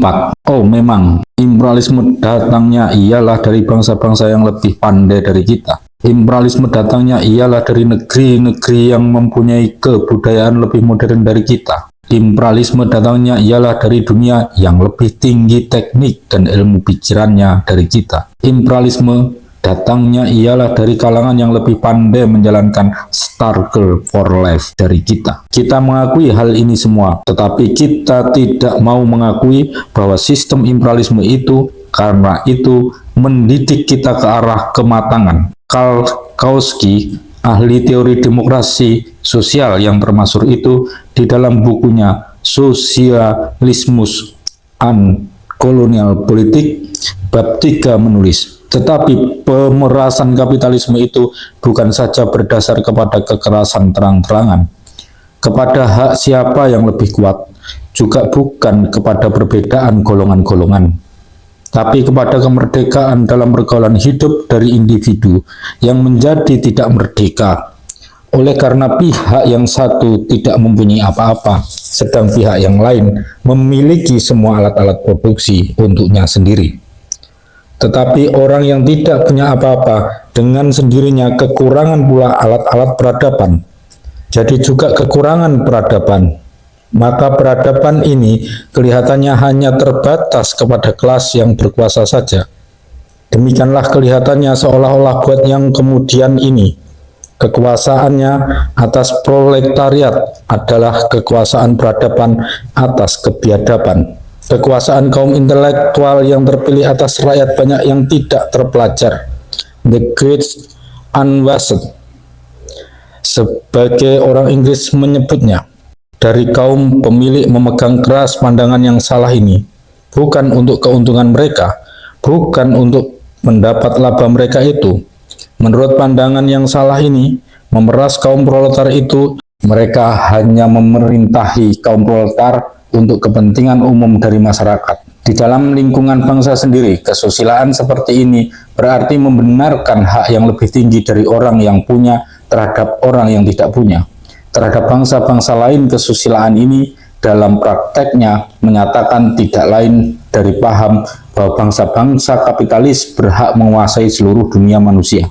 Keempat, oh memang imperialisme datangnya ialah dari bangsa-bangsa yang lebih pandai dari kita. Imperialisme datangnya ialah dari negeri-negeri yang mempunyai kebudayaan lebih modern dari kita. Imperialisme datangnya ialah dari dunia yang lebih tinggi teknik dan ilmu pikirannya dari kita. Imperialisme datangnya ialah dari kalangan yang lebih pandai menjalankan struggle for life dari kita. Kita mengakui hal ini semua, tetapi kita tidak mau mengakui bahwa sistem imperialisme itu karena itu mendidik kita ke arah kematangan. Karl Kautsky, ahli teori demokrasi sosial yang termasuk itu, di dalam bukunya Socialismus and Colonial Politics bab 3 menulis, tetapi pemerasan kapitalisme itu bukan saja berdasar kepada kekerasan terang-terangan, kepada hak siapa yang lebih kuat, juga bukan kepada perbedaan golongan-golongan, tapi kepada kemerdekaan dalam pergaulan hidup dari individu yang menjadi tidak merdeka. Oleh karena pihak yang satu tidak mempunyai apa-apa, sedang pihak yang lain memiliki semua alat-alat produksi untuknya sendiri. Tetapi orang yang tidak punya apa-apa dengan sendirinya kekurangan pula alat-alat peradaban. Jadi juga kekurangan peradaban. Maka peradaban ini kelihatannya hanya terbatas kepada kelas yang berkuasa saja. Demikianlah kelihatannya seolah-olah buat yang kemudian ini. Kekuasaannya atas proletariat adalah kekuasaan peradaban atas kebiadaban. Kekuasaan kaum intelektual yang terpilih atas rakyat banyak yang tidak terpelajar. The Great Unwashed, sebagai orang Inggris menyebutnya. Dari kaum pemilik memegang keras pandangan yang salah ini, bukan untuk keuntungan mereka, bukan untuk mendapat laba mereka itu. Menurut pandangan yang salah ini, memeras kaum proletar itu, mereka hanya memerintahi kaum proletar untuk kepentingan umum dari masyarakat. Di dalam lingkungan bangsa sendiri, kesusilaan seperti ini berarti membenarkan hak yang lebih tinggi dari orang yang punya terhadap orang yang tidak punya. Terhadap bangsa-bangsa lain, kesusilaan ini dalam prakteknya menyatakan tidak lain dari paham bahwa bangsa-bangsa kapitalis berhak menguasai seluruh dunia manusia.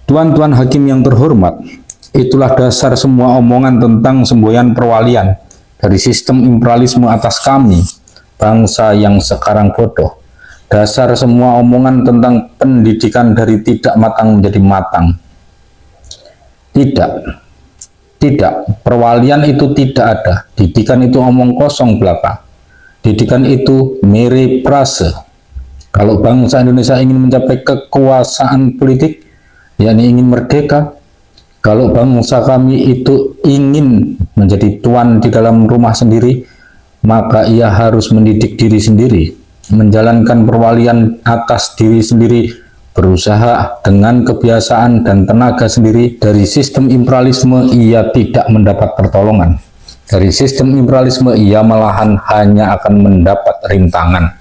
Tuan-tuan hakim yang terhormat, itulah dasar semua omongan tentang semboyan perwalian dari sistem imperialisme atas kami, bangsa yang sekarang bodoh. Dasar semua omongan tentang pendidikan dari tidak matang menjadi matang. Tidak, perwalian itu tidak ada. Didikan itu omong kosong belaka. Didikan itu mere prase. Kalau bangsa Indonesia ingin mencapai kekuasaan politik, yakni ingin merdeka, kalau bangsa kami itu ingin menjadi tuan di dalam rumah sendiri, maka ia harus mendidik diri sendiri, menjalankan perwalian atas diri sendiri, berusaha dengan kebiasaan dan tenaga sendiri. Dari sistem imperialisme ia tidak mendapat pertolongan. Dari sistem imperialisme ia malahan hanya akan mendapat rintangan.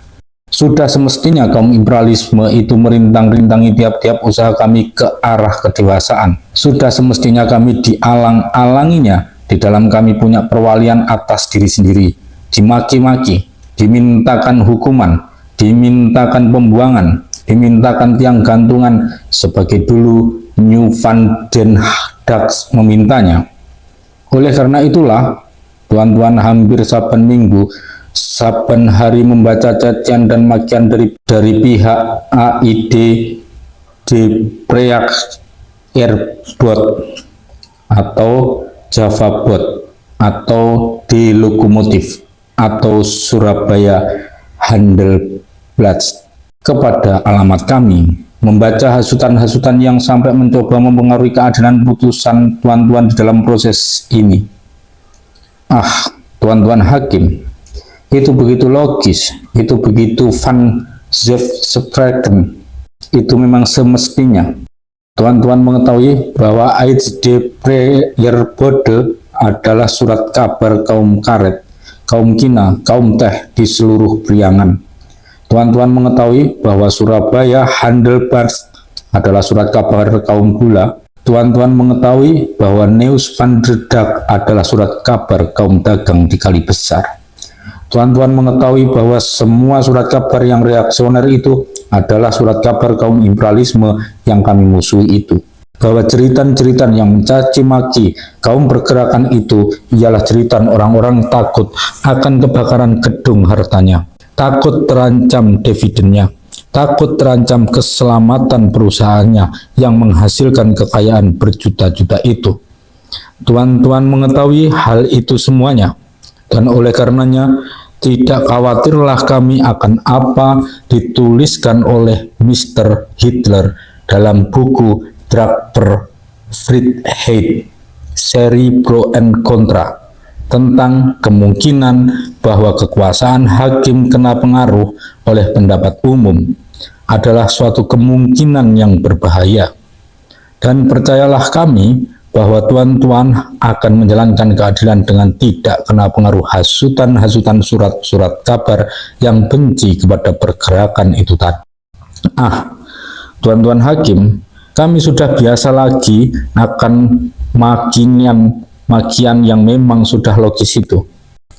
Sudah semestinya kaum imperialisme itu merintang-rintangi tiap-tiap usaha kami ke arah kedewasaan. Sudah semestinya kami dialang-alanginya di dalam kami punya perwalian atas diri sendiri, dimaki-maki, dimintakan hukuman, dimintakan pembuangan, dimintakan tiang gantungan sebagai dulu New Van den Dax memintanya. Oleh karena itulah, tuan-tuan hampir saben minggu, saben hari membaca cacian dan makian dari pihak AID, Depreak, Airbot, atau Javabot, atau di Lokomotif, atau Surabaya Handelsblad kepada alamat kami, membaca hasutan-hasutan yang sampai mencoba mempengaruhi keadilan putusan tuan-tuan di dalam proses ini. Tuan-tuan hakim, itu begitu logis, itu begitu vanzelfsprekend, itu memang semestinya. Tuan-tuan mengetahui bahwa AID Preyerbode adalah surat kabar kaum karet, kaum kina, kaum teh di seluruh Priangan. Tuan-tuan mengetahui bahwa Surabaya Handelsblad adalah surat kabar kaum gula. Tuan-tuan mengetahui bahwa Neus van der Dak adalah surat kabar kaum dagang di Kali Besar. Tuan-tuan mengetahui bahwa semua surat kabar yang reaksioner itu adalah surat kabar kaum imperialisme yang kami musuhi itu. Bahwa jeritan-jeritan yang mencaci maki kaum pergerakan itu ialah jeritan orang-orang takut akan kebakaran gedung hartanya, takut terancam dividennya, takut terancam keselamatan perusahaannya yang menghasilkan kekayaan berjuta-juta itu. Tuan-tuan mengetahui hal itu semuanya, dan oleh karenanya tidak khawatirlah kami akan apa dituliskan oleh Mr. Hitler dalam buku Drag per Freiheit, seri Pro and Contra, tentang kemungkinan bahwa kekuasaan hakim kena pengaruh oleh pendapat umum adalah suatu kemungkinan yang berbahaya. Dan percayalah kami bahwa tuan-tuan akan menjalankan keadilan dengan tidak kena pengaruh hasutan-hasutan surat-surat kabar yang benci kepada pergerakan itu tadi. Tuan-tuan hakim, kami sudah biasa lagi akan makian yang memang sudah logis itu.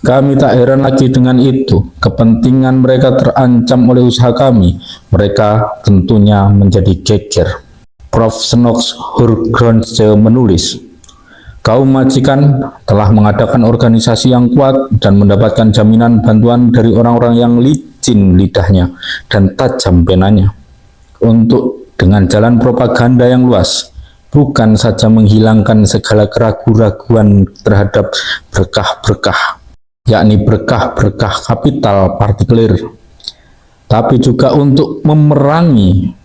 Kami tak heran lagi dengan itu. Kepentingan mereka terancam oleh usaha kami. Mereka tentunya menjadi geger. Prof. Snox Hurgronse menulis, kaum majikan telah mengadakan organisasi yang kuat dan mendapatkan jaminan bantuan dari orang-orang yang licin lidahnya dan tajam penanya untuk dengan jalan propaganda yang luas, bukan saja menghilangkan segala keraguan-raguan terhadap berkah-berkah, yakni berkah-berkah kapital partikuler, tapi juga untuk memerangi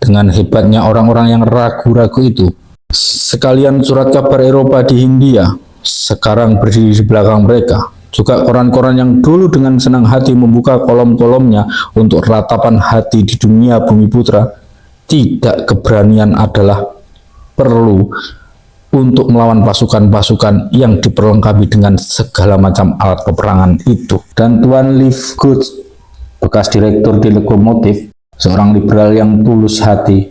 dengan hebatnya orang-orang yang ragu-ragu itu. Sekalian surat kabar Eropa di Hindia sekarang berdiri di belakang mereka. Juga koran-koran yang dulu dengan senang hati membuka kolom-kolomnya untuk ratapan hati di dunia bumi putra, tidak keberanian adalah perlu untuk melawan pasukan-pasukan yang diperlengkapi dengan segala macam alat peperangan itu. Dan Tuan Leafgood, bekas direktur di lokomotif, seorang liberal yang tulus hati,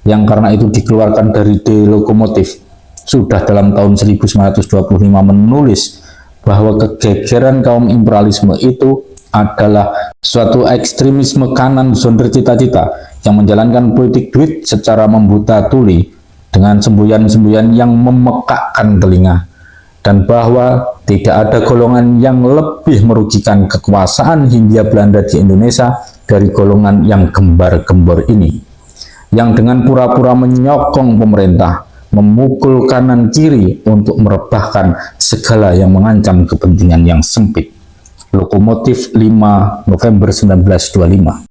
yang karena itu dikeluarkan dari The Lokomotif, sudah dalam tahun 1925 menulis bahwa kegegeran kaum imperialisme itu adalah suatu ekstremisme kanan sonder cita-cita yang menjalankan politik duit secara membuta tuli dengan semboyan-semboyan yang memekakkan telinga, dan bahwa tidak ada golongan yang lebih merugikan kekuasaan Hindia Belanda di Indonesia dari golongan yang gembar-gembor ini, yang dengan pura-pura menyokong pemerintah, memukul kanan kiri untuk merebahkan segala yang mengancam kepentingan yang sempit. Lokomotif 5 November 1925.